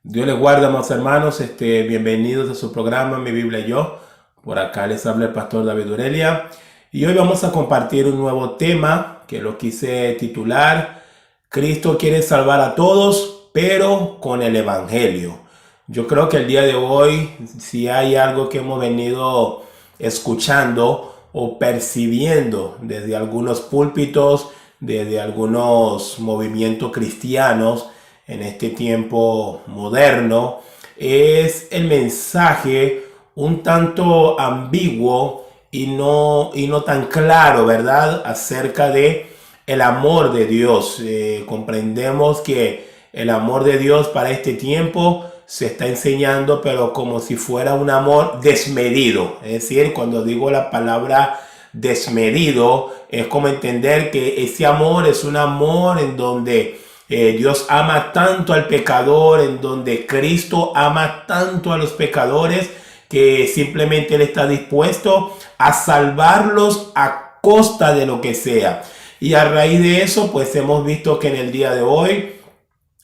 Dios les guarda, amados hermanos. Bienvenidos a su programa Mi Biblia y Yo. Por acá les habla el pastor David Urelia. Y hoy vamos a compartir un nuevo tema que lo quise titular: Cristo quiere salvar a todos, pero con el Evangelio. Yo creo que el día de hoy, si hay algo que hemos venido escuchando o percibiendo desde algunos púlpitos, desde algunos movimientos cristianos, en este tiempo moderno, es el mensaje un tanto ambiguo y no tan claro, ¿verdad? Acerca de el amor de Dios. Comprendemos que el amor de Dios para este tiempo se está enseñando, pero como si fuera un amor desmedido. Es decir, cuando digo la palabra desmedido, es como entender que ese amor es un amor en donde Dios ama tanto al pecador, en donde Cristo ama tanto a los pecadores, que simplemente Él está dispuesto a salvarlos a costa de lo que sea. Y a raíz de eso, pues hemos visto que en el día de hoy,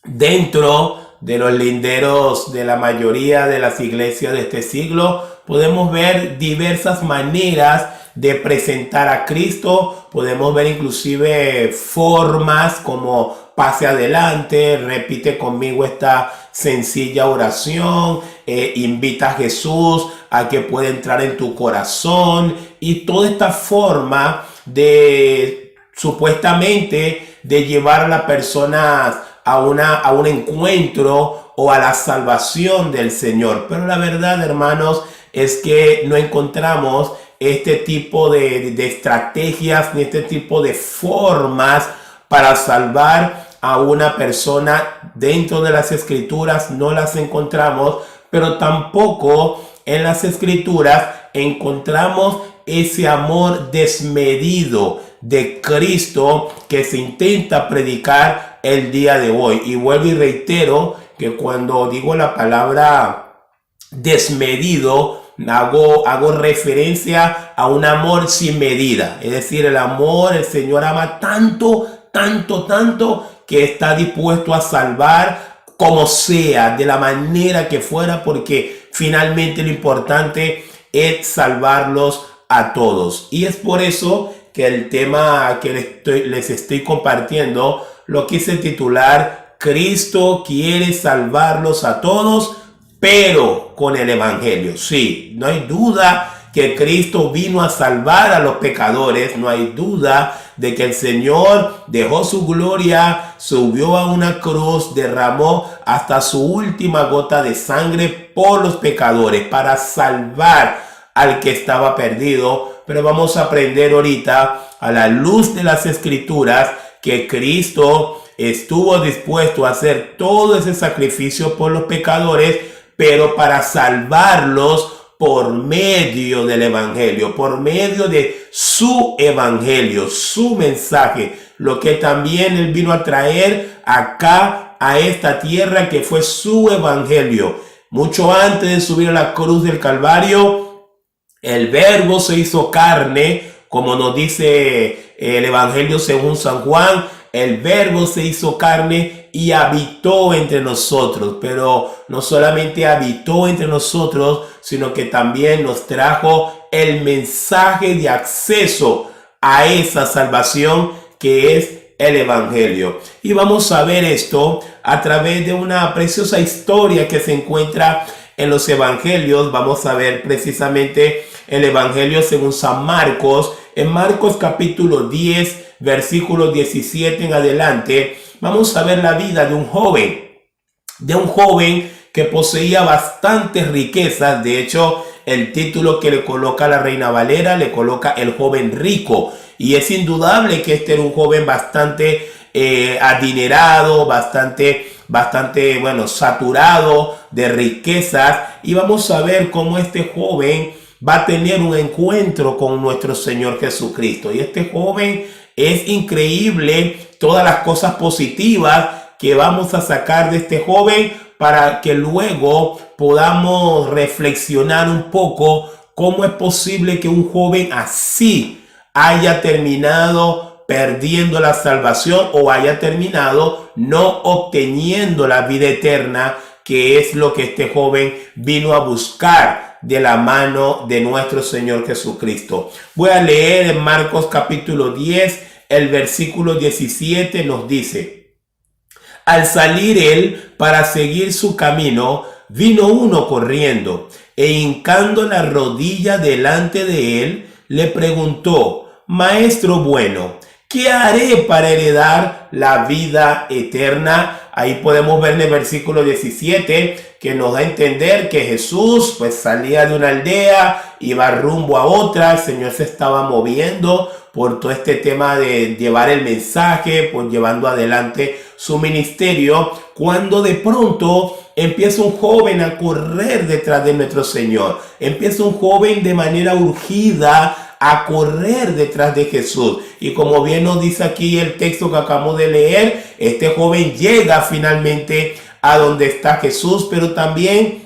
dentro de los linderos de la mayoría de las iglesias de este siglo, podemos ver diversas maneras de presentar a Cristo. Podemos ver inclusive formas como pase adelante, repite conmigo esta sencilla oración, invita a Jesús a que pueda entrar en tu corazón, y toda esta forma de supuestamente de llevar a las personas a un encuentro o a la salvación del Señor. Pero la verdad, hermanos, es que no encontramos este tipo de estrategias ni este tipo de formas para salvar a una persona dentro de las escrituras. No las encontramos, pero tampoco en las escrituras encontramos ese amor desmedido de Cristo que se intenta predicar el día de hoy. Y vuelvo y reitero que cuando digo la palabra desmedido, hago referencia a un amor sin medida. Es decir, el Señor ama tanto, tanto, tanto, que está dispuesto a salvar como sea, de la manera que fuera, porque finalmente lo importante es salvarlos a todos. Y es por eso que el tema que les estoy compartiendo lo quise titular: Cristo quiere salvarlos a todos, pero con el Evangelio. Sí, no hay duda que Cristo vino a salvar a los pecadores. No hay duda de que el Señor dejó su gloria, subió a una cruz, derramó hasta su última gota de sangre por los pecadores para salvar al que estaba perdido. Pero vamos a aprender ahorita, a la luz de las escrituras, que Cristo estuvo dispuesto a hacer todo ese sacrificio por los pecadores, pero para salvarlos por medio del Evangelio, por medio de su Evangelio, su mensaje, lo que también Él vino a traer acá a esta tierra, que fue su Evangelio. Mucho antes de subir a la cruz del Calvario, el Verbo se hizo carne, como nos dice el Evangelio según San Juan. El Verbo se hizo carne y habitó entre nosotros. Pero no solamente habitó entre nosotros, sino que también nos trajo el mensaje de acceso a esa salvación que es el Evangelio. Y vamos a ver esto a través de una preciosa historia que se encuentra en los Evangelios. Vamos a ver precisamente el Evangelio según San Marcos. En Marcos capítulo 10, versículo 17 en adelante, vamos a ver la vida de un joven que poseía bastantes riquezas. De hecho, el título que le coloca la Reina Valera le coloca el joven rico. Y es indudable que este era un joven bastante adinerado, bastante, bueno, saturado de riquezas. Y vamos a ver cómo este joven va a tener un encuentro con nuestro Señor Jesucristo. Y este joven, es increíble todas las cosas positivas que vamos a sacar de este joven, para que luego podamos reflexionar un poco cómo es posible que un joven así haya terminado perdiendo la salvación, o haya terminado no obteniendo la vida eterna que es lo que este joven vino a buscar de la mano de nuestro Señor Jesucristo. Voy a leer en Marcos capítulo 10, el versículo 17 nos dice: al salir él para seguir su camino, vino uno corriendo e hincando la rodilla delante de él, le preguntó: Maestro bueno, ¿qué haré para heredar la vida eterna? Ahí podemos ver en el versículo 17 que nos da a entender que Jesús pues salía de una aldea, iba rumbo a otra. El Señor se estaba moviendo por todo este tema de llevar el mensaje, pues llevando adelante su ministerio, cuando de pronto empieza un joven a correr detrás de nuestro Señor. Empieza un joven de manera urgida a correr detrás de Jesús. Y como bien nos dice aquí el texto que acabamos de leer, este joven llega finalmente a donde está Jesús, pero también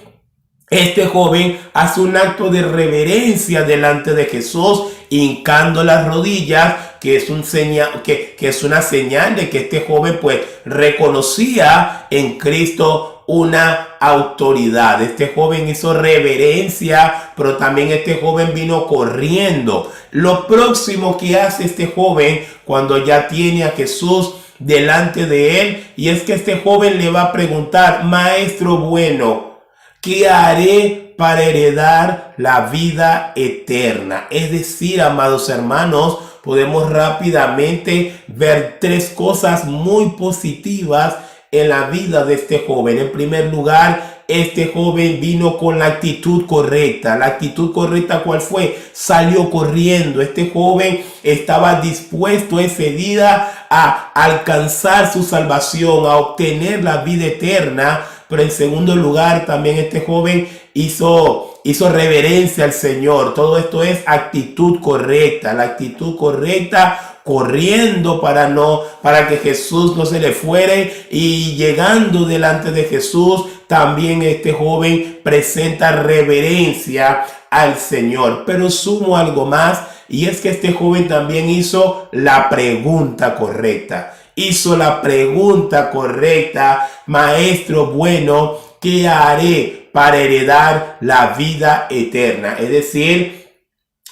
este joven hace un acto de reverencia delante de Jesús, hincando las rodillas, que es una señal de que este joven pues reconocía en Cristo una autoridad. Este joven hizo reverencia, pero también este joven vino corriendo. Lo próximo que hace este joven cuando ya tiene a Jesús delante de él, y es que este joven le va a preguntar: Maestro bueno, ¿qué haré para heredar la vida eterna? Es decir, amados hermanos, podemos rápidamente ver tres cosas muy positivas en la vida de este joven. En primer lugar, este joven vino con la actitud correcta. La actitud correcta, ¿cuál fue? Salió corriendo. Este joven estaba dispuesto ese día a alcanzar su salvación, a obtener la vida eterna. Pero en segundo lugar, también este joven hizo reverencia al Señor. Todo esto es actitud correcta. La actitud correcta, corriendo para que Jesús no se le fuere, y llegando delante de Jesús, también este joven presenta reverencia al Señor. Pero sumo algo más, y es que este joven también hizo la pregunta correcta. Hizo la pregunta correcta: Maestro bueno, ¿qué haré para heredar la vida eterna? Es decir,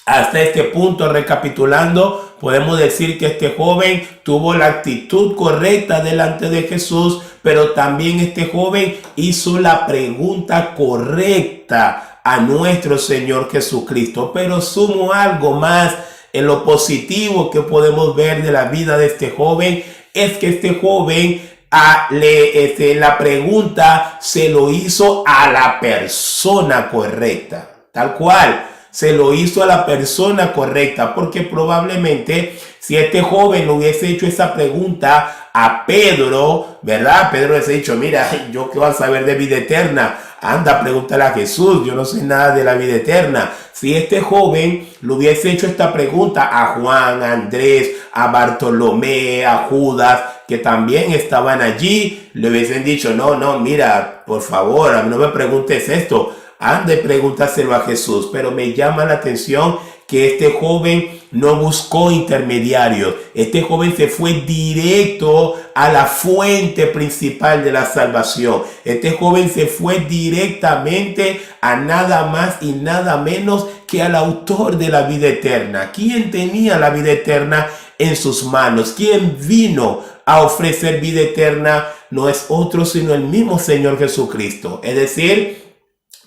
hasta este punto, recapitulando, podemos decir que este joven tuvo la actitud correcta delante de Jesús, pero también este joven hizo la pregunta correcta a nuestro Señor Jesucristo. Pero sumo algo más en lo positivo que podemos ver de la vida de este joven, es que este joven la pregunta se lo hizo a la persona correcta, tal cual. Se lo hizo a la persona correcta, porque probablemente si este joven hubiese hecho esa pregunta a Pedro, ¿verdad? Pedro hubiese dicho: mira, yo qué voy a saber de vida eterna, anda, pregúntale a Jesús, yo no sé nada de la vida eterna. Si este joven le hubiese hecho esta pregunta a Juan, a Andrés, a Bartolomé, a Judas, que también estaban allí, le hubiesen dicho: no, mira, por favor, a mí no me preguntes esto, anda y pregúntaselo a Jesús. Pero me llama la atención que este joven no buscó intermediarios. Este joven se fue directo a la fuente principal de la salvación. Este joven se fue directamente a nada más y nada menos que al autor de la vida eterna. ¿Quién tenía la vida eterna en sus manos? ¿Quién vino a ofrecer vida eterna? No es otro sino el mismo Señor Jesucristo. Es decir,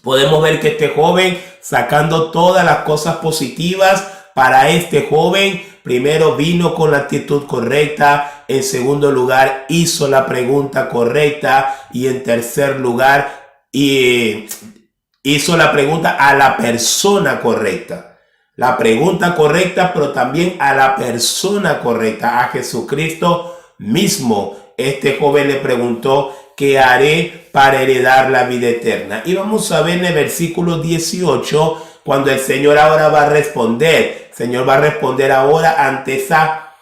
podemos ver que este joven, sacando todas las cosas positivas para este joven, primero vino con la actitud correcta, en segundo lugar hizo la pregunta correcta, y en tercer lugar hizo la pregunta a la persona correcta. La pregunta correcta, pero también a la persona correcta, a Jesucristo mismo. Este joven le preguntó: ¿qué haré para heredar la vida eterna? Y vamos a ver en el versículo 18, cuando el Señor ahora va a responder. El Señor va a responder ahora ante esa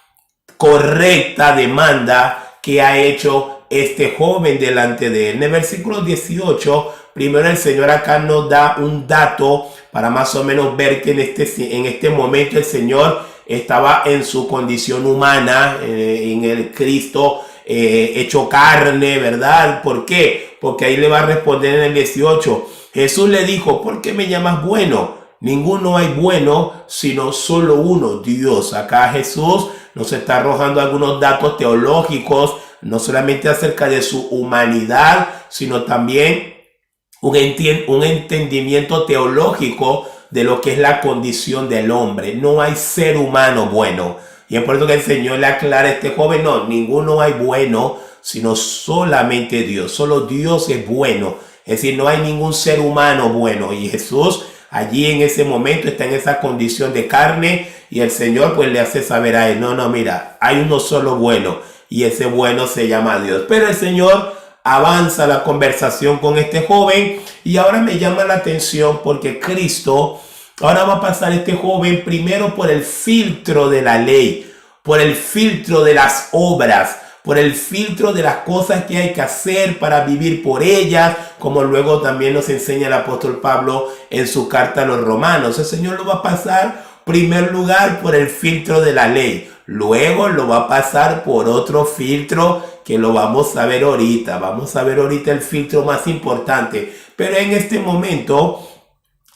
correcta demanda que ha hecho este joven delante de él. En el versículo 18, primero el Señor acá nos da un dato para más o menos ver que en este momento el Señor estaba en su condición humana, en el Cristo hecho carne, ¿verdad? ¿Por qué? Porque ahí le va a responder en el 18. Jesús le dijo, ¿por qué me llamas bueno? Ninguno hay bueno, sino solo uno, Dios. Acá Jesús nos está arrojando algunos datos teológicos, no solamente acerca de su humanidad, sino también un entendimiento teológico de lo que es la condición del hombre. No hay ser humano bueno. Y es por eso que el Señor le aclara a este joven, no, ninguno hay bueno, sino solamente Dios. Solo Dios es bueno. Es decir, no hay ningún ser humano bueno. Y Jesús allí en ese momento está en esa condición de carne y el Señor pues le hace saber a él, no, mira, hay uno solo bueno y ese bueno se llama Dios. Pero el Señor avanza la conversación con este joven y ahora me llama la atención porque Cristo ahora va a pasar este joven primero por el filtro de la ley, por el filtro de las obras, por el filtro de las cosas que hay que hacer para vivir por ellas, como luego también nos enseña el apóstol Pablo en su carta a los romanos. El Señor lo va a pasar primer lugar por el filtro de la ley, luego lo va a pasar por otro filtro que lo vamos a ver ahorita. Vamos a ver ahorita el filtro más importante, pero en este momento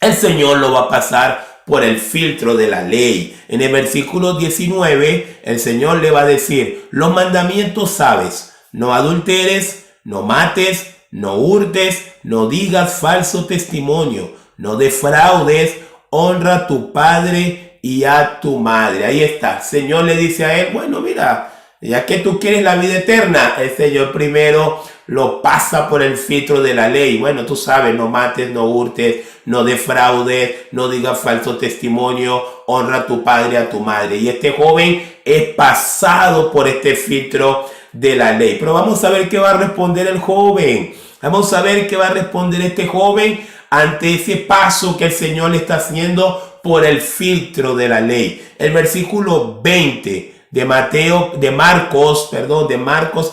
el Señor lo va a pasar por el filtro de la ley. En el versículo 19, el Señor le va a decir, los mandamientos sabes, no adulteres, no mates, no hurtes, no digas falso testimonio, no defraudes, honra a tu padre y a tu madre. Ahí está. El Señor le dice a él, bueno, mira, ya que tú quieres la vida eterna, el Señor primero lo pasa por el filtro de la ley. Bueno, tú sabes, no mates, no hurtes, no defraudes, no digas falso testimonio, honra a tu padre y a tu madre. Y este joven es pasado por este filtro de la ley. Pero vamos a ver qué va a responder el joven. Vamos a ver qué va a responder este joven ante ese paso que el Señor le está haciendo por el filtro de la ley. El versículo 20 de Marcos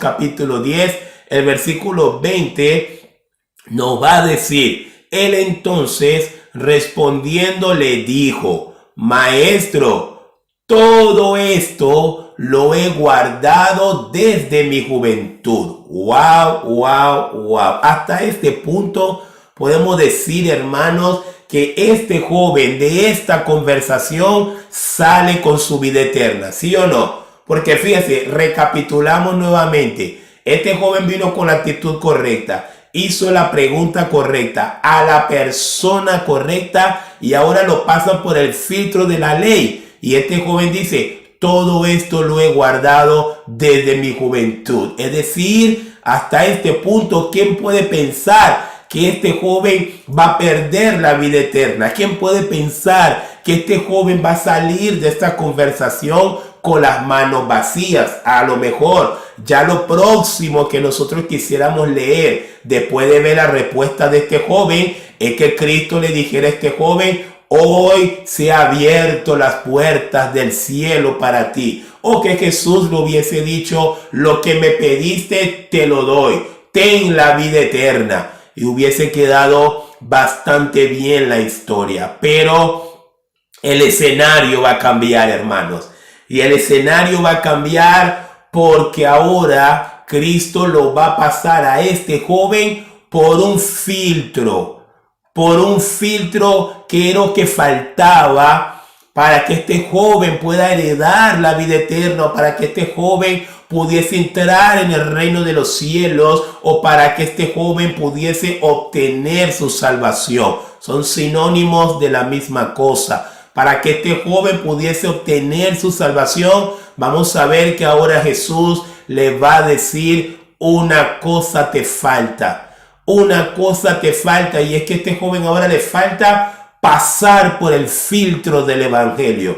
capítulo 10, el versículo 20 nos va a decir, él entonces respondiendo le dijo, maestro, todo esto lo he guardado desde mi juventud. Wow. Hasta este punto podemos decir, hermanos, que este joven de esta conversación sale con su vida eterna, ¿sí o no? Porque fíjense, recapitulamos nuevamente. Este joven vino con la actitud correcta, hizo la pregunta correcta a la persona correcta y ahora lo pasan por el filtro de la ley. Y este joven dice, todo esto lo he guardado desde mi juventud. Es decir, hasta este punto, ¿quién puede pensar que este joven va a perder la vida eterna? ¿Quién puede pensar que este joven va a salir de esta conversación con las manos vacías? A lo mejor ya lo próximo que nosotros quisiéramos leer después de ver la respuesta de este joven es que Cristo le dijera a este joven, hoy se han abierto las puertas del cielo para ti. O que Jesús le hubiese dicho, lo que me pediste te lo doy, ten la vida eterna. Y hubiese quedado bastante bien la historia. Pero el escenario va a cambiar, hermanos. Y el escenario va a cambiar porque ahora Cristo lo va a pasar a este joven por un filtro. Por un filtro que era lo que faltaba para que este joven pueda heredar la vida eterna, para que este joven pudiese entrar en el reino de los cielos o para que este joven pudiese obtener su salvación. Son sinónimos de la misma cosa. Para que este joven pudiese obtener su salvación, vamos a ver que ahora Jesús le va a decir, una cosa te falta. Una cosa te falta, y es que a este joven ahora le falta pasar por el filtro del evangelio.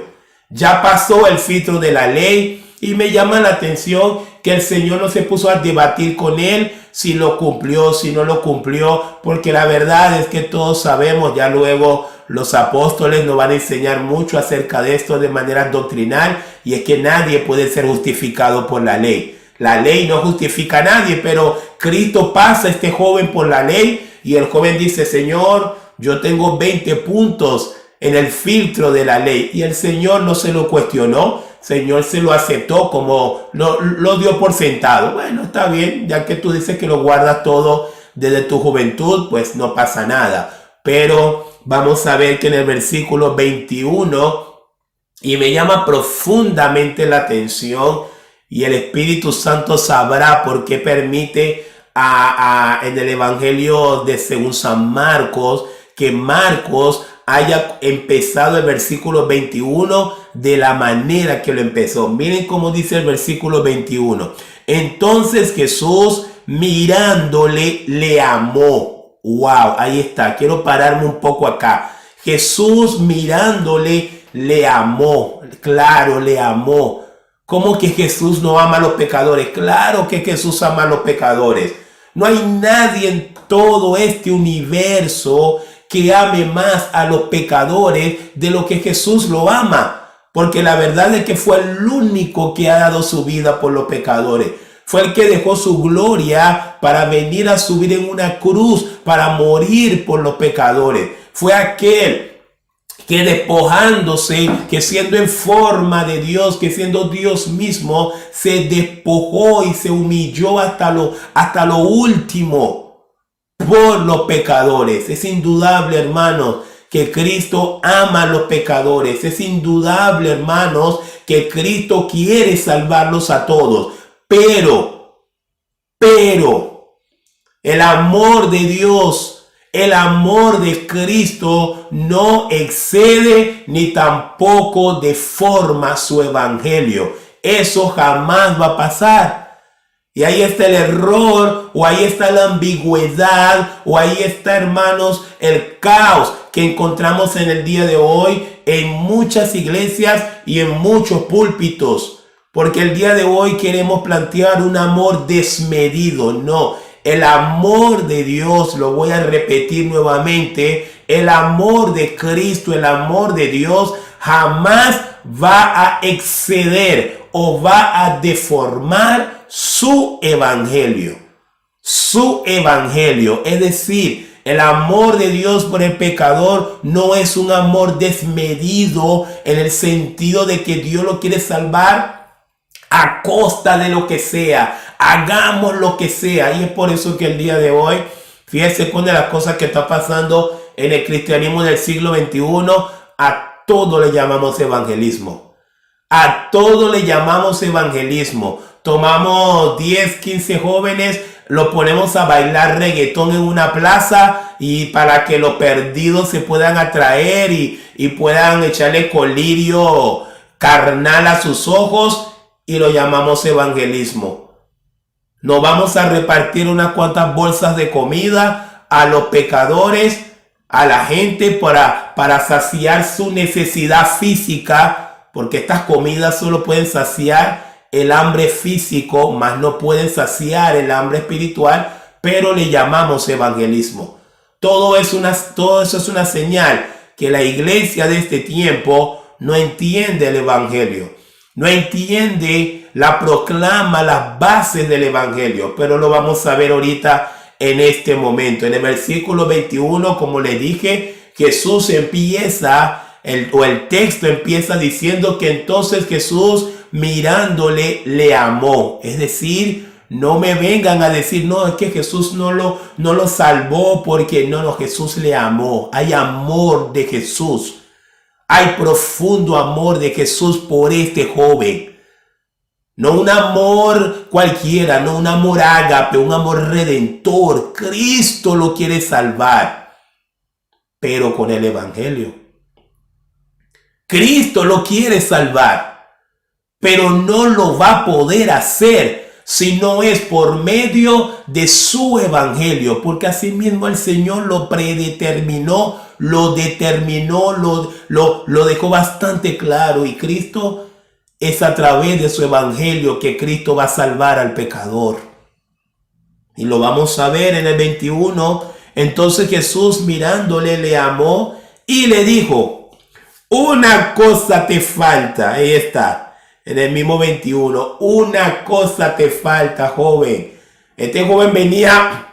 Ya pasó el filtro de la ley. Y me llama la atención que el Señor no se puso a debatir con él si lo cumplió, si no lo cumplió, porque la verdad es que todos sabemos, ya luego los apóstoles nos van a enseñar mucho acerca de esto de manera doctrinal, y es que nadie puede ser justificado por la ley. La ley no justifica a nadie, pero Cristo pasa a este joven por la ley y el joven dice, Señor, yo tengo 20 puntos en el filtro de la ley, y el Señor no se lo cuestionó. Señor se lo aceptó, como lo dio por sentado. Bueno, está bien, ya que tú dices que lo guardas todo desde tu juventud, pues no pasa nada. Pero vamos a ver que en el versículo 21, y me llama profundamente la atención, y el Espíritu Santo sabrá por qué permite en el Evangelio de según San Marcos, que Marcos haya empezado el versículo 21 de la manera que lo empezó. Miren cómo dice el versículo 21. Entonces Jesús mirándole le amó. Wow, ahí está. Quiero pararme un poco acá. Jesús mirándole le amó. Claro, le amó. ¿Cómo que Jesús no ama a los pecadores? Claro que Jesús ama a los pecadores. No hay nadie en todo este universo que ame más a los pecadores de lo que Jesús lo ama. Porque la verdad es que fue el único que ha dado su vida por los pecadores. Fue el que dejó su gloria para venir a subir en una cruz, para morir por los pecadores. Fue aquel que despojándose, que siendo en forma de Dios, que siendo Dios mismo, se despojó y se humilló hasta lo último por los pecadores. Es indudable, hermanos, que Cristo ama a los pecadores. Es indudable, hermanos, que Cristo quiere salvarlos a todos. Pero, el amor de Dios, el amor de Cristo no excede ni tampoco deforma su evangelio. Eso jamás va a pasar. Y ahí está el error, o ahí está la ambigüedad, o ahí está, hermanos, el caos que encontramos en el día de hoy en muchas iglesias y en muchos púlpitos. Porque el día de hoy queremos plantear un amor desmedido. No. El amor de Dios, lo voy a repetir nuevamente, el amor de Cristo, el amor de Dios jamás va a exceder o va a deformar su evangelio. Su evangelio, es decir, el amor de Dios por el pecador no es un amor desmedido en el sentido de que Dios lo quiere salvar a costa de lo que sea. Hagamos lo que sea. Y es por eso que el día de hoy, fíjese con de las cosas que está pasando en el cristianismo del siglo XXI, a todo le llamamos evangelismo. A todo le llamamos evangelismo. Tomamos 10, 15 jóvenes, lo ponemos a bailar reggaetón en una plaza y para que los perdidos se puedan atraer y puedan echarle colirio carnal a sus ojos, y lo llamamos evangelismo. No vamos a repartir unas cuantas bolsas de comida a los pecadores, a la gente para saciar su necesidad física, porque estas comidas solo pueden saciar el hambre físico, mas no pueden saciar el hambre espiritual, pero le llamamos evangelismo. Todo eso es una señal que la iglesia de este tiempo no entiende el evangelio. No entiende la proclama, las bases del evangelio, pero lo vamos a ver ahorita en este momento. En el versículo 21, como le dije, Jesús empieza, el texto empieza diciendo que entonces Jesús mirándole le amó. Es decir, no me vengan a decir, no, es que Jesús no lo salvó porque no, Jesús le amó. Hay amor de Jesús. Hay profundo amor de Jesús por este joven. No un amor cualquiera, no un amor ágape, un amor redentor. Cristo lo quiere salvar, pero con el evangelio. Cristo lo quiere salvar, pero no lo va a poder hacer si no es por medio de su evangelio, porque así mismo el Señor lo predeterminó, lo determinó, lo dejó bastante claro, y Cristo es a través de su evangelio que Cristo va a salvar al pecador. Y lo vamos a ver en el 21. Entonces Jesús mirándole le amó y le dijo, una cosa te falta. Ahí está. En el mismo 21, una cosa te falta, joven. Este joven venía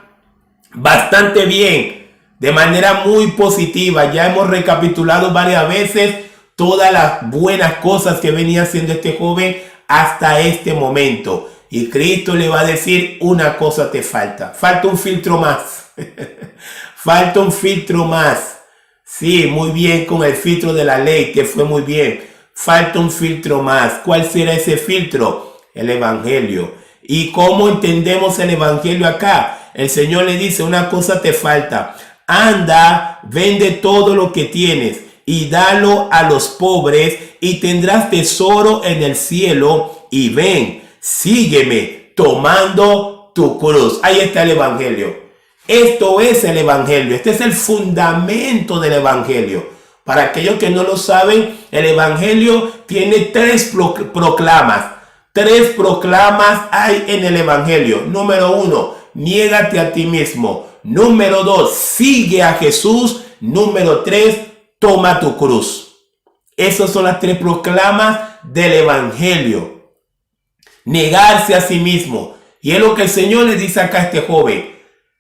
bastante bien, de manera muy positiva. Ya hemos recapitulado varias veces todas las buenas cosas que venía haciendo este joven hasta este momento. Y Cristo le va a decir, una cosa te falta. Falta un filtro más. Falta un filtro más. Sí, muy bien con el filtro de la ley, que fue muy bien. Falta un filtro más. ¿Cuál será ese filtro? El evangelio. ¿Y cómo entendemos el evangelio acá? El Señor le dice, una cosa te falta. Anda, vende todo lo que tienes y dalo a los pobres y tendrás tesoro en el cielo. Y ven, sígueme tomando tu cruz. Ahí está el evangelio. Esto es el evangelio. Este es el fundamento del evangelio. Para aquellos que no lo saben, el evangelio tiene tres proclamas. Tres proclamas hay en el evangelio. Número 1, niégate a ti mismo. Número 2, sigue a Jesús. Número 3, toma tu cruz. Esas son las tres proclamas del evangelio. Negarse a sí mismo. Y es lo que el Señor le dice acá a este joven.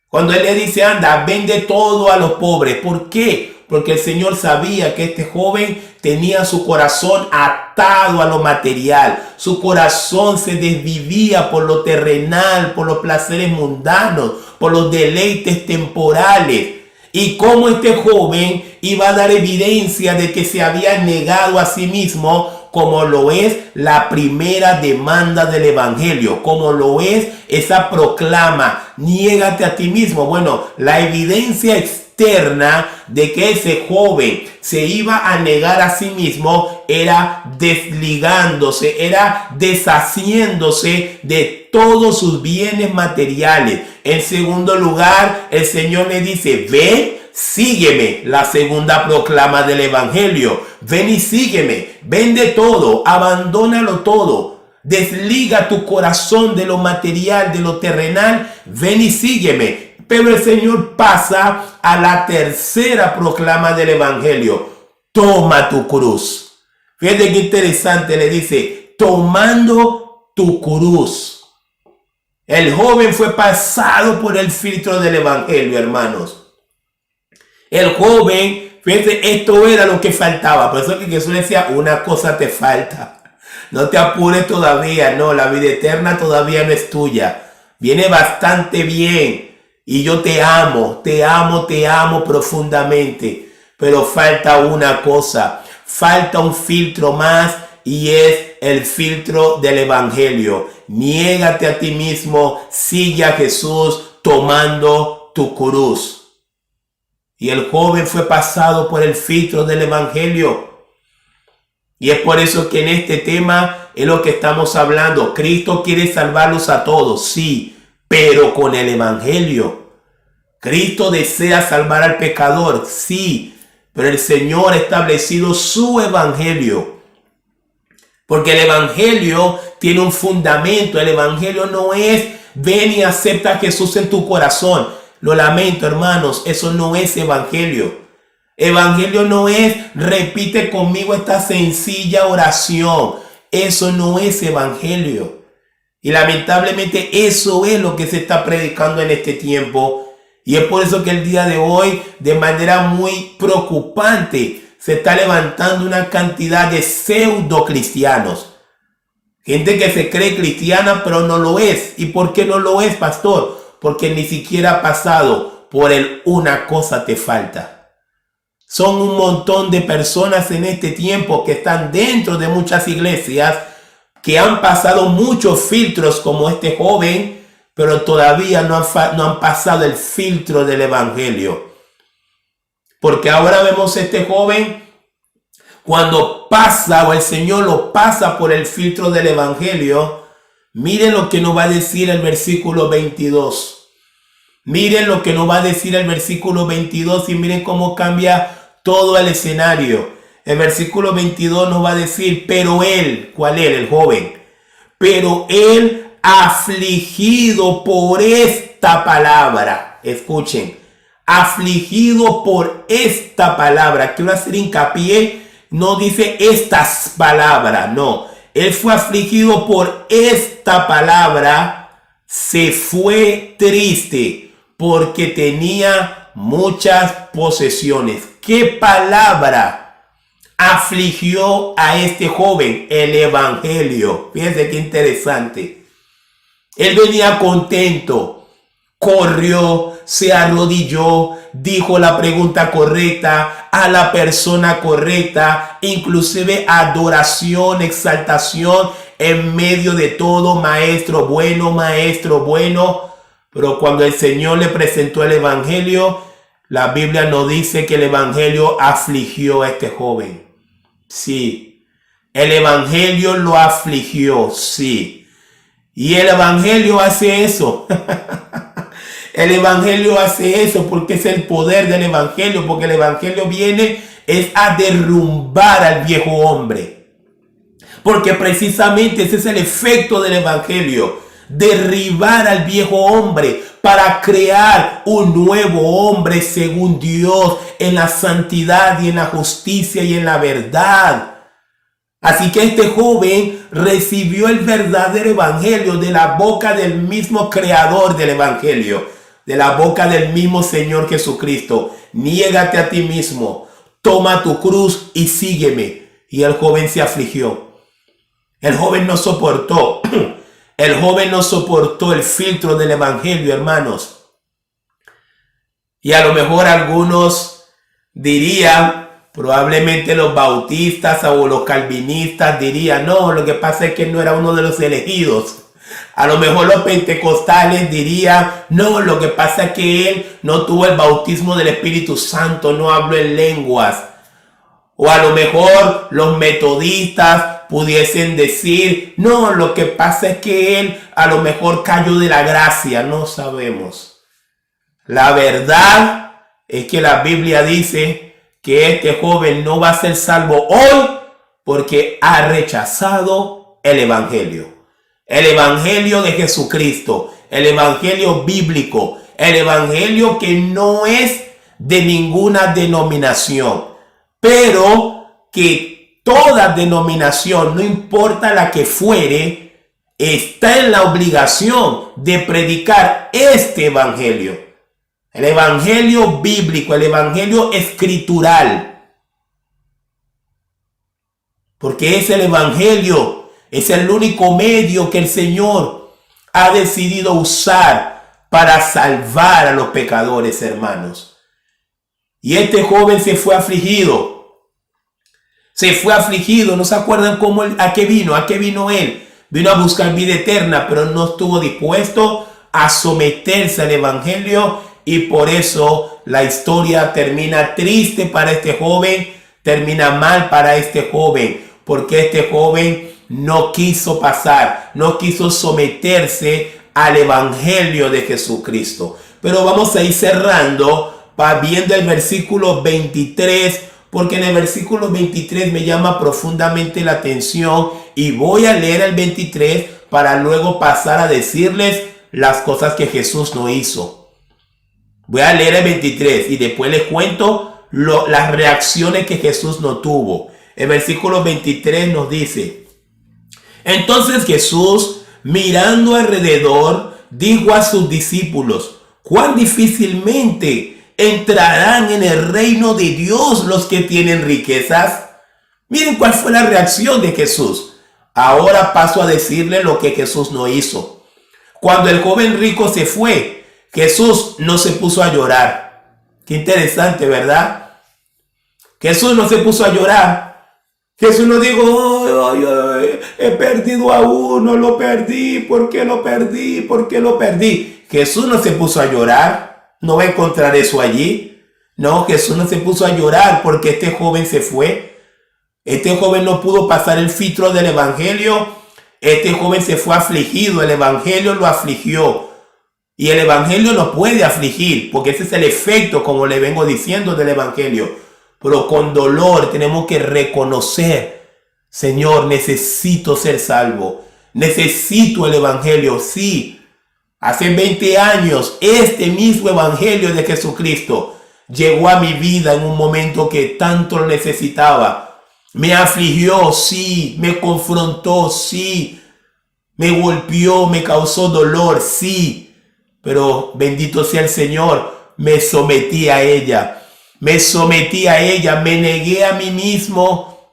Cuando Él le dice, anda, vende todo a los pobres. ¿Por qué? Porque el Señor sabía que este joven tenía su corazón atado a lo material. Su corazón se desvivía por lo terrenal, por los placeres mundanos, por los deleites temporales. Y cómo este joven iba a dar evidencia de que se había negado a sí mismo, como lo es la primera demanda del evangelio, como lo es esa proclama, niégate a ti mismo. Bueno, la evidencia externa de que ese joven se iba a negar a sí mismo era desligándose, era deshaciéndose de todos sus bienes materiales. En segundo lugar, el Señor le dice, ven, sígueme. La segunda proclama del evangelio, ven y sígueme. Vende todo, abandónalo todo. Desliga tu corazón de lo material, de lo terrenal. Ven y sígueme. Pero el Señor pasa a la tercera proclama del evangelio. Toma tu cruz. Fíjate qué interesante, le dice, tomando tu cruz. El joven fue pasado por el filtro del evangelio, hermanos. El joven, fíjate, esto era lo que faltaba. Por eso que Jesús le decía, una cosa te falta. No te apures todavía, no, la vida eterna todavía no es tuya. Viene bastante bien. Y yo te amo profundamente. Pero falta una cosa, falta un filtro más y es el filtro del evangelio. Niégate a ti mismo, sigue a Jesús tomando tu cruz. Y el joven fue pasado por el filtro del evangelio. Y es por eso que en este tema es lo que estamos hablando. Cristo quiere salvarlos a todos, sí, pero con el evangelio. Cristo desea salvar al pecador, sí, pero el Señor ha establecido su evangelio. Porque el evangelio tiene un fundamento. El evangelio no es ven y acepta a Jesús en tu corazón. Lo lamento, hermanos, eso no es evangelio. Evangelio no es repite conmigo esta sencilla oración. Eso no es evangelio. Y lamentablemente eso es lo que se está predicando en este tiempo. Y es por eso que el día de hoy, de manera muy preocupante, se está levantando una cantidad de pseudo cristianos. Gente que se cree cristiana pero no lo es. ¿Y por qué no lo es, pastor? Porque ni siquiera ha pasado por el una cosa te falta. Son un montón de personas en este tiempo que están dentro de muchas iglesias que han pasado muchos filtros como este joven, pero todavía no han pasado el filtro del evangelio. Porque ahora vemos a este joven cuando pasa o el Señor lo pasa por el filtro del evangelio. Miren lo que nos va a decir el versículo 22. Miren lo que nos va a decir el versículo 22 y miren cómo cambia todo el escenario. El versículo 22 nos va a decir, pero él, ¿cuál él? El joven. Pero él afligido por esta palabra. Escuchen, afligido por esta palabra. Quiero hacer hincapié, no dice estas palabras, no. Él fue afligido por esta palabra, se fue triste porque tenía muchas posesiones. ¿Qué palabra afligió a este joven? El evangelio. Fíjense qué interesante. Él venía contento, corrió, se arrodilló, dijo la pregunta correcta a la persona correcta, inclusive adoración, exaltación en medio de todo, maestro bueno, maestro bueno. Pero cuando el Señor le presentó el evangelio, la Biblia nos dice que el evangelio afligió a este joven. Sí, el evangelio lo afligió, sí. Y el evangelio hace eso. El evangelio hace eso porque es el poder del evangelio, porque el evangelio viene es a derrumbar al viejo hombre. Porque precisamente ese es el efecto del evangelio, derribar al viejo hombre para crear un nuevo hombre según Dios, en la santidad y en la justicia y en la verdad. Así que este joven recibió el verdadero evangelio de la boca del mismo creador del evangelio, de la boca del mismo Señor Jesucristo. Niégate a ti mismo, toma tu cruz y sígueme. Y el joven se afligió. El joven no soportó. El joven no soportó el filtro del evangelio, hermanos. Y a lo mejor algunos dirían, probablemente los bautistas o los calvinistas dirían, no, lo que pasa es que no era uno de los elegidos. A lo mejor los pentecostales dirían, no, lo que pasa es que él no tuvo el bautismo del Espíritu Santo, no habló en lenguas. O a lo mejor los metodistas pudiesen decir, no, lo que pasa es que él a lo mejor cayó de la gracia, no sabemos. La verdad es que la Biblia dice que este joven no va a ser salvo hoy porque ha rechazado el evangelio. El evangelio de Jesucristo, el evangelio bíblico, el evangelio que no es de ninguna denominación, pero que toda denominación, no importa la que fuere, está en la obligación de predicar este evangelio. El evangelio bíblico, el evangelio escritural. Porque es el evangelio, es el único medio que el Señor ha decidido usar para salvar a los pecadores, hermanos. Y este joven se fue afligido. Se fue afligido. ¿No se acuerdan a qué vino? ¿A qué vino él? Vino a buscar vida eterna, pero no estuvo dispuesto a someterse al evangelio. Y por eso la historia termina triste para este joven. Termina mal para este joven. Porque este joven no quiso pasar. No quiso someterse al evangelio de Jesucristo. Pero vamos a ir cerrando, viendo el versículo 23, porque en el versículo 23 me llama profundamente la atención y voy a leer el 23 para luego pasar a decirles las cosas que Jesús no hizo. Voy a leer el 23 y después les cuento las reacciones que Jesús no tuvo. El versículo 23 nos dice: entonces Jesús, mirando alrededor, dijo a sus discípulos: cuán difícilmente entrarán en el reino de Dios los que tienen riquezas. Miren cuál fue la reacción de Jesús. Ahora paso a decirle lo que Jesús no hizo. Cuando el joven rico se fue, Jesús no se puso a llorar. Qué interesante, ¿verdad? Jesús no se puso a llorar. Jesús no dijo, ay, he perdido a uno, lo perdí, ¿por qué lo perdí? ¿Por qué lo perdí? Jesús no se puso a llorar. No va a encontrar eso allí. No, Jesús no se puso a llorar porque este joven se fue. Este joven no pudo pasar el filtro del evangelio. Este joven se fue afligido. El evangelio lo afligió. Y el evangelio no puede afligir, porque ese es el efecto, como le vengo diciendo, del evangelio. Pero con dolor tenemos que reconocer: Señor, necesito ser salvo. Necesito el evangelio, sí. Hace 20 años, este mismo evangelio de Jesucristo llegó a mi vida en un momento que tanto lo necesitaba. Me afligió, sí. Me confrontó, sí. Me golpeó, me causó dolor, sí. Pero bendito sea el Señor, me sometí a ella. Me sometí a ella, me negué a mí mismo.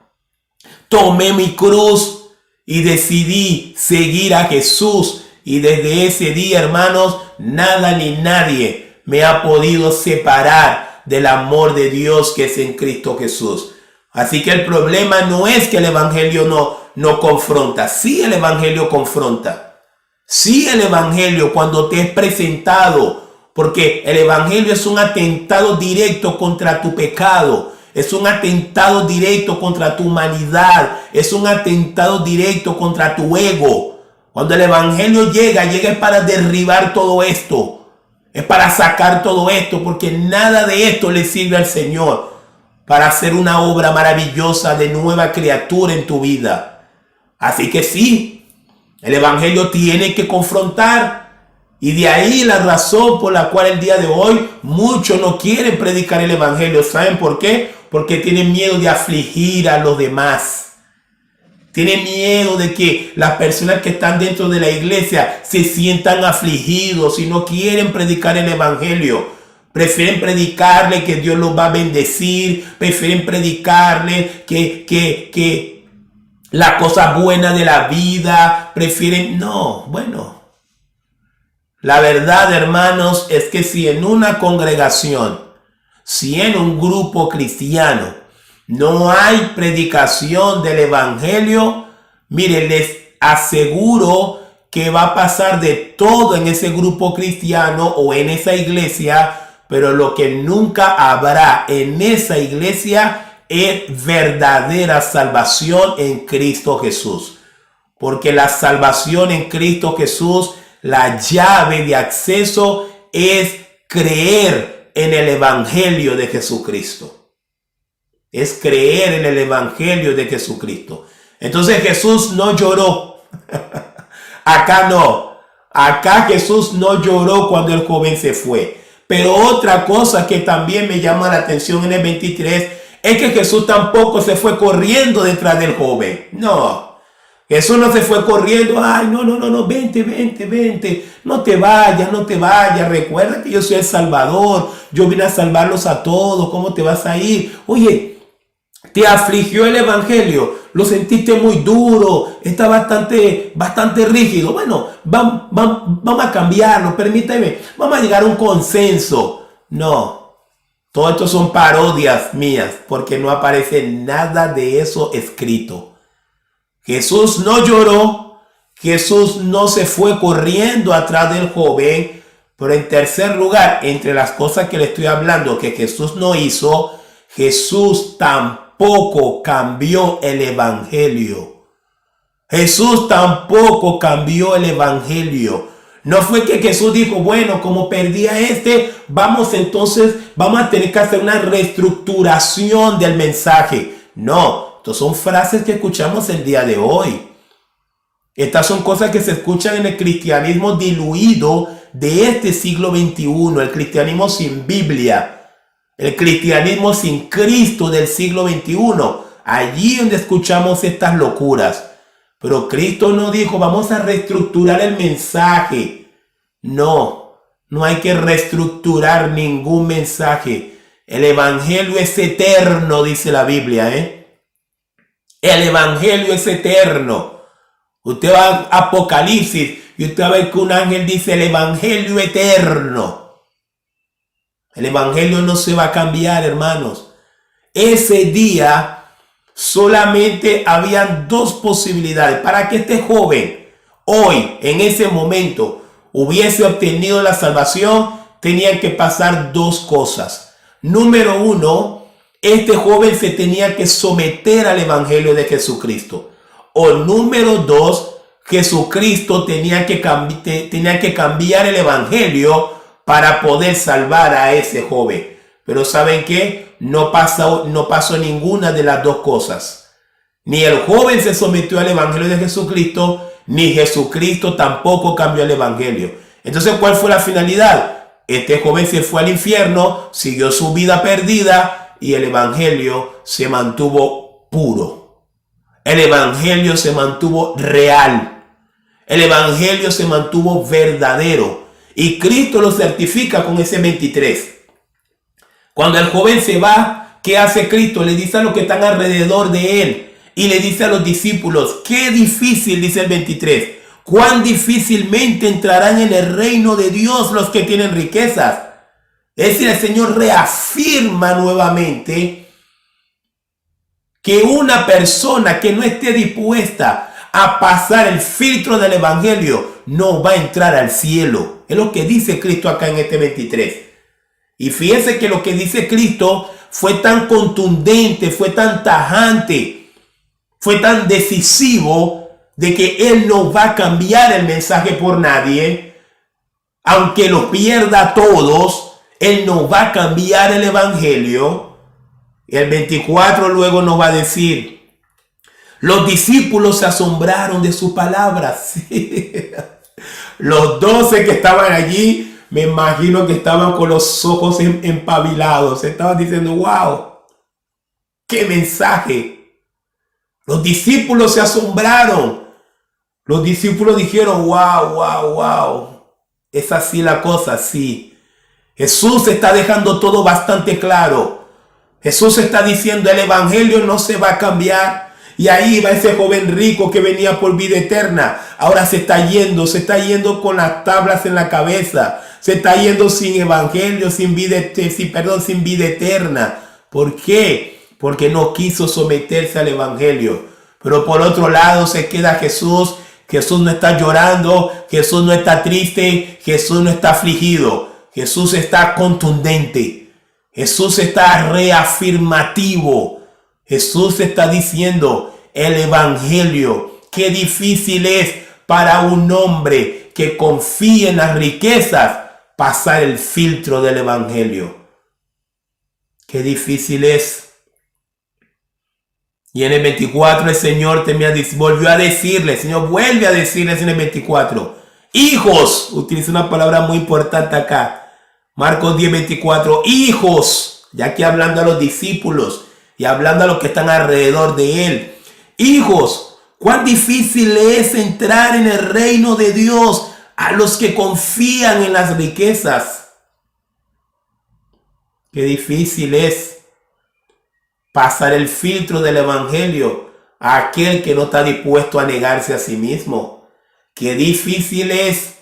Tomé mi cruz y decidí seguir a Jesús. Y desde ese día, hermanos, nada ni nadie me ha podido separar del amor de Dios que es en Cristo Jesús. Así que el problema no es que el evangelio no confronta. Sí, el evangelio confronta. Sí, el evangelio cuando te es presentado, porque el evangelio es un atentado directo contra tu pecado. Es un atentado directo contra tu humanidad. Es un atentado directo contra tu ego. Cuando el evangelio llega es para derribar todo esto. Es para sacar todo esto, porque nada de esto le sirve al Señor para hacer una obra maravillosa de nueva criatura en tu vida. Así que sí, el evangelio tiene que confrontar. Y de ahí la razón por la cual el día de hoy muchos no quieren predicar el evangelio. ¿Saben por qué? Porque tienen miedo de afligir a los demás. Tienen miedo de que las personas que están dentro de la iglesia se sientan afligidos y no quieren predicar el evangelio. Prefieren predicarle que Dios los va a bendecir. Prefieren predicarle que la cosa buena de la vida. Prefieren, no, bueno. La verdad, hermanos, es que si en una congregación, si en un grupo cristiano no hay predicación del evangelio, mire, les aseguro que va a pasar de todo en ese grupo cristiano o en esa iglesia, pero lo que nunca habrá en esa iglesia es verdadera salvación en Cristo Jesús. Porque la salvación en Cristo Jesús, la llave de acceso es creer en el evangelio de Jesucristo. Es creer en el evangelio de Jesucristo. Entonces Jesús no lloró. Acá no. Acá Jesús no lloró cuando el joven se fue. Pero otra cosa que también me llama la atención en el 23 es que Jesús tampoco se fue corriendo detrás del joven. No. Jesús no se fue corriendo. Ay, no, vente. No te vayas. Recuerda que yo soy el Salvador. Yo vine a salvarlos a todos. ¿Cómo te vas a ir? Oye, te afligió el evangelio. Lo sentiste muy duro. Está bastante rígido. Bueno, vamos a cambiarlo. Permíteme. Vamos a llegar a un consenso. No. Todo esto son parodias mías. Porque no aparece nada de eso escrito. Jesús no lloró, Jesús no se fue corriendo atrás del joven, pero en tercer lugar, entre las cosas que le estoy hablando que Jesús no hizo, Jesús tampoco cambió el evangelio. Jesús tampoco cambió el evangelio. No fue que Jesús dijo, bueno, como perdí a vamos a tener que hacer una reestructuración del mensaje. No. Estas son frases que escuchamos el día de hoy. Estas son cosas que se escuchan en el cristianismo diluido de este siglo XXI, el cristianismo sin Biblia, el cristianismo sin Cristo del siglo XXI. Allí donde escuchamos estas locuras. Pero Cristo no dijo, vamos a reestructurar el mensaje. No hay que reestructurar ningún mensaje. El evangelio es eterno, dice la Biblia, El evangelio es eterno. Usted va a Apocalipsis y usted va a ver que un ángel dice el evangelio eterno. El evangelio no se va a cambiar, hermanos. Ese día solamente habían dos posibilidades para que este joven hoy, en ese momento, hubiese obtenido la salvación. Tenían que pasar dos cosas. Número uno, este joven se tenía que someter al evangelio de Jesucristo. O número dos, Jesucristo tenía que cambiar el evangelio para poder salvar a ese joven. Pero ¿saben qué? No pasó ninguna de las dos cosas. Ni el joven se sometió al evangelio de Jesucristo, ni Jesucristo tampoco cambió el evangelio. Entonces, ¿cuál fue la finalidad? Este joven se fue al infierno, siguió su vida perdida, y el evangelio se mantuvo puro. El evangelio se mantuvo real. El evangelio se mantuvo verdadero. Y Cristo lo certifica con ese 23. Cuando el joven se va, ¿qué hace Cristo? Le dice a los que están alrededor de él. Y le dice a los discípulos, qué difícil, dice el 23. cuán difícilmente entrarán en el reino de Dios los que tienen riquezas. Es decir, el Señor reafirma nuevamente que una persona que no esté dispuesta a pasar el filtro del evangelio no va a entrar al cielo. Es lo que dice Cristo acá en este 23. Y fíjense que lo que dice Cristo fue tan contundente, fue tan tajante, fue tan decisivo de que Él no va a cambiar el mensaje por nadie. Aunque lo pierda a todos, Él no va a cambiar el evangelio. El 24 luego nos va a decir, los discípulos se asombraron de sus palabras. Los 12 que estaban allí, me imagino que estaban con los ojos empabilados. Estaban diciendo, wow, qué mensaje. Los discípulos se asombraron. Los discípulos dijeron, wow, wow, wow. Es así la cosa, sí. Jesús está dejando todo bastante claro. Jesús está diciendo, el evangelio no se va a cambiar. Y ahí va ese joven rico que venía por vida eterna. Ahora se está yendo con las tablas en la cabeza. Se está yendo sin evangelio, sin vida eterna. ¿Por qué? Porque no quiso someterse al evangelio. Pero por otro lado se queda Jesús. Jesús no está llorando. Jesús no está triste. Jesús no está afligido. Jesús está contundente. Jesús está reafirmativo. Jesús está diciendo el evangelio. Qué difícil es para un hombre que confía en las riquezas pasar el filtro del evangelio. Qué difícil es. Y en el 24 el Señor volvió a decirle, el Señor vuelve a decirles en el 24, hijos, utiliza una palabra muy importante acá. Marcos 10:24, hijos, ya que hablando a los discípulos y hablando a los que están alrededor de él. Hijos, cuán difícil es entrar en el reino de Dios a los que confían en las riquezas. Qué difícil es pasar el filtro del evangelio a aquel que no está dispuesto a negarse a sí mismo. Qué difícil es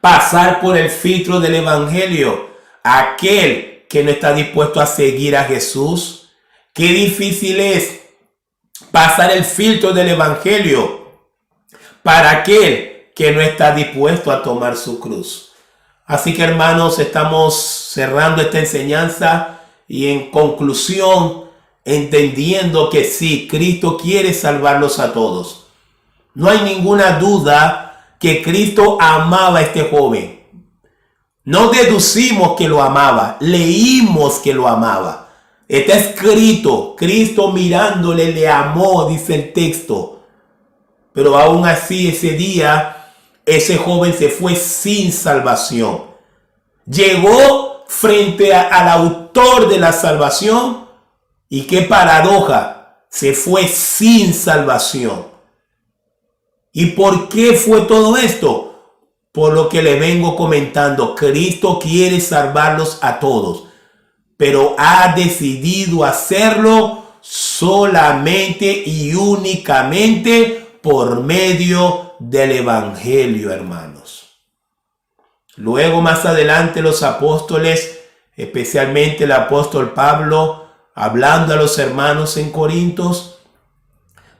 pasar por el filtro del evangelio a aquel que no está dispuesto a seguir a Jesús. Qué difícil es pasar el filtro del evangelio para aquel que no está dispuesto a tomar su cruz. Así que, hermanos, estamos cerrando esta enseñanza y en conclusión, entendiendo que sí, Cristo quiere salvarlos a todos. No hay ninguna duda que Cristo amaba a este joven. No deducimos que lo amaba, leímos que lo amaba. Está escrito, Cristo mirándole le amó, dice el texto. Pero aún así ese día, ese joven se fue sin salvación. Llegó frente al autor de la salvación y qué paradoja, se fue sin salvación. ¿Y por qué fue todo esto? Por lo que le vengo comentando, Cristo quiere salvarlos a todos, pero ha decidido hacerlo solamente y únicamente por medio del evangelio, hermanos. Luego más adelante los apóstoles, especialmente el apóstol Pablo, hablando a los hermanos en Corintios,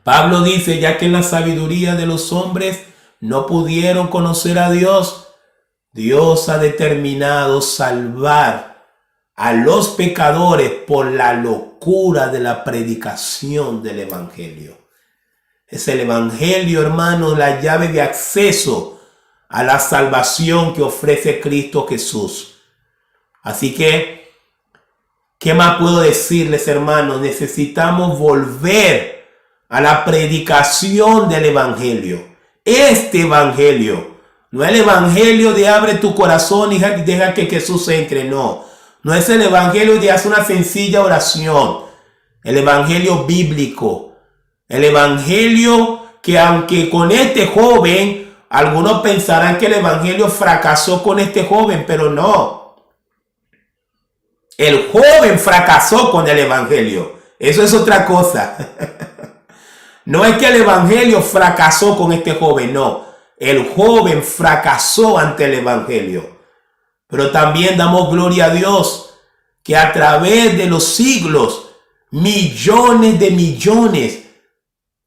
Pablo dice, ya que en la sabiduría de los hombres no pudieron conocer a Dios, Dios ha determinado salvar a los pecadores por la locura de la predicación del evangelio. Es el evangelio, hermanos, la llave de acceso a la salvación que ofrece Cristo Jesús. Así que, ¿qué más puedo decirles, hermanos? Necesitamos volver a la predicación del evangelio. Este evangelio, no el evangelio de abre tu corazón y deja que Jesús entre, no. No es el evangelio de hacer una sencilla oración. El evangelio bíblico. El evangelio que aunque con este joven, algunos pensarán que el evangelio fracasó con este joven, pero no. El joven fracasó con el evangelio. Eso es otra cosa. No es que el evangelio fracasó con este joven, no. El joven fracasó ante el evangelio. Pero también damos gloria a Dios que a través de los siglos, millones de millones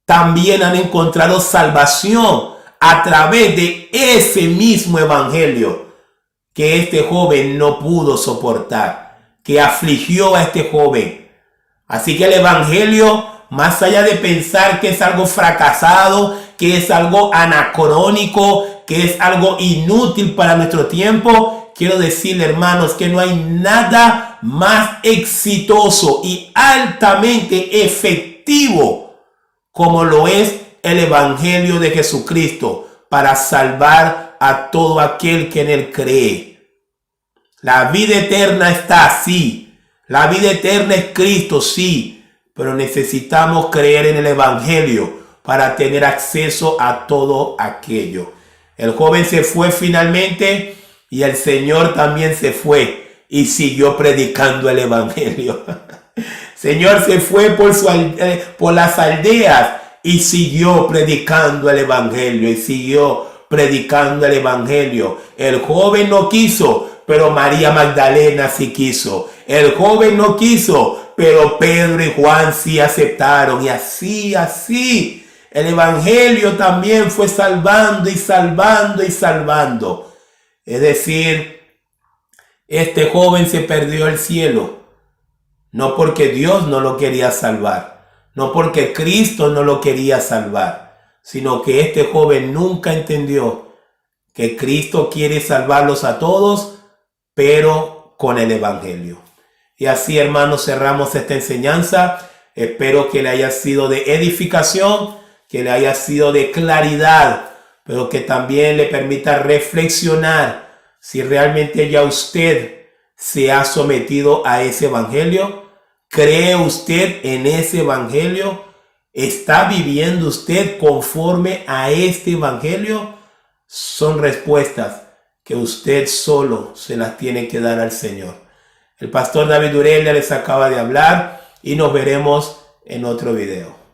también han encontrado salvación a través de ese mismo evangelio que este joven no pudo soportar, que afligió a este joven. Así que el evangelio, más allá de pensar que es algo fracasado, que es algo anacrónico, que es algo inútil para nuestro tiempo, quiero decirle, hermanos, que no hay nada más exitoso y altamente efectivo como lo es el evangelio de Jesucristo para salvar a todo aquel que en él cree. La vida eterna está así. La vida eterna es Cristo, sí, pero necesitamos creer en el evangelio para tener acceso a todo aquello. El joven se fue finalmente y el Señor también se fue y siguió predicando el evangelio. Señor se fue por las aldeas y siguió predicando el evangelio y siguió predicando el evangelio. El joven no quiso, pero María Magdalena sí quiso. El joven no quiso, pero Pedro y Juan sí aceptaron. Y así, el evangelio también fue salvando y salvando y salvando. Es decir, este joven se perdió el cielo. No porque Dios no lo quería salvar, no porque Cristo no lo quería salvar, sino que este joven nunca entendió que Cristo quiere salvarlos a todos, pero con el evangelio. Y así, hermanos, cerramos esta enseñanza. Espero que le haya sido de edificación, que le haya sido de claridad, pero que también le permita reflexionar si realmente ya usted se ha sometido a ese evangelio. ¿Cree usted en ese evangelio? ¿Está viviendo usted conforme a este evangelio? Son respuestas que usted solo se las tiene que dar al Señor. El pastor David Urelia les acaba de hablar y nos veremos en otro video.